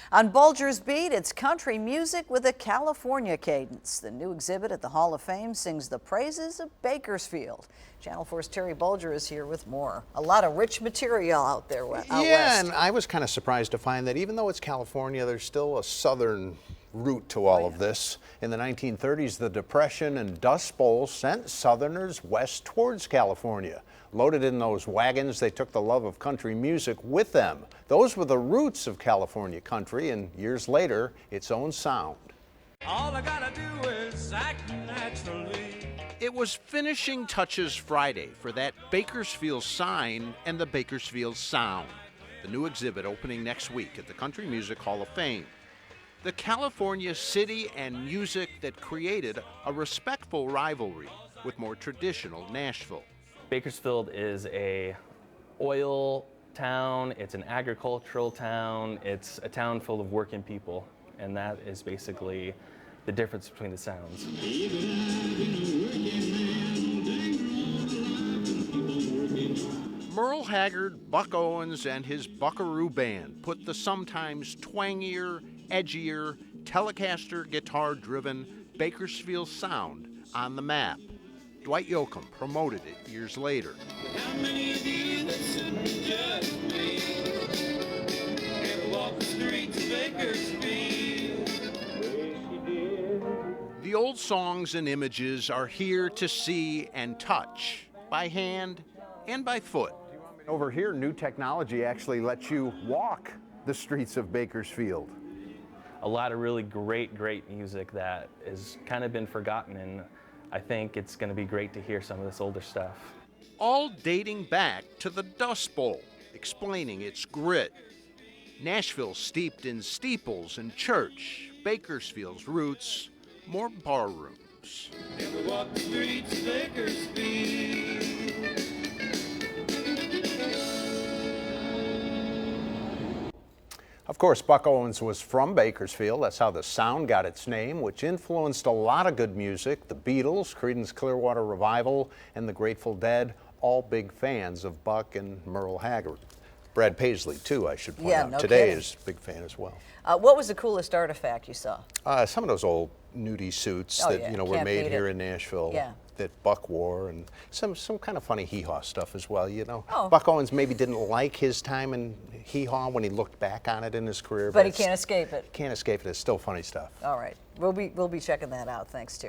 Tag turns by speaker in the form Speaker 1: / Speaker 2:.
Speaker 1: On Bulger's Beat, it's country music with a California cadence. The new exhibit at the Hall of Fame sings the praises of Bakersfield. Channel 4's Terry Bulger is here with more. A lot of rich material out there out west.
Speaker 2: And I was kind of surprised to find that even though it's California, there's still a southern root to all of this. In the 1930s, the Depression and Dust Bowl sent Southerners west towards California. Loaded in those wagons, they took the love of country music with them. Those were the roots of California country, and years later, its own sound.
Speaker 3: All I gotta do is act naturally.
Speaker 2: It was finishing touches Friday for that Bakersfield sign and the Bakersfield Sound, the new exhibit opening next week at the Country Music Hall of Fame. The California city and music that created a respectful rivalry with more traditional Nashville.
Speaker 4: Bakersfield is a oil town, it's an agricultural town, it's a town full of working people, and that is basically the difference between the sounds.
Speaker 2: Merle Haggard, Buck Owens, and his Buckaroo Band put the sometimes twangier, edgier, Telecaster guitar-driven Bakersfield sound on the map. Dwight Yoakam promoted it years later.
Speaker 3: How many of you listen just me? Ever walk the streets of Bakersfield?
Speaker 2: The old songs and images are here to see and touch, by hand and by foot. Over here, new technology actually lets you walk the streets of Bakersfield.
Speaker 4: A lot of really great music that has kind of been forgotten, and I think it's going to be great to hear some of this older stuff.
Speaker 2: All dating back to the Dust Bowl, explaining its grit. Nashville steeped in steeples and church, Bakersfield's roots, more bar rooms.
Speaker 3: Ever walk the streets of Bakersfield?
Speaker 2: Of course, Buck Owens was from Bakersfield. That's how the sound got its name, which influenced a lot of good music. The Beatles, Creedence Clearwater Revival, and the Grateful Dead, all big fans of Buck and Merle Haggard. Brad Paisley, too, I should point out.
Speaker 1: No
Speaker 2: Today
Speaker 1: kidding.
Speaker 2: is a big fan as well.
Speaker 1: What was the coolest artifact you saw?
Speaker 2: Some of those old nudie suits that were
Speaker 1: Can't
Speaker 2: made
Speaker 1: beat
Speaker 2: here
Speaker 1: it.
Speaker 2: in Nashville.
Speaker 1: Yeah.
Speaker 2: That Buck wore, and some kind of funny hee-haw stuff as well,
Speaker 1: Oh.
Speaker 2: Buck Owens maybe didn't like his time in hee-haw when he looked back on it in his career.
Speaker 1: But he can't escape it.
Speaker 2: Can't escape it. It's still funny stuff.
Speaker 1: All right. We'll be checking that out. Thanks, Terry.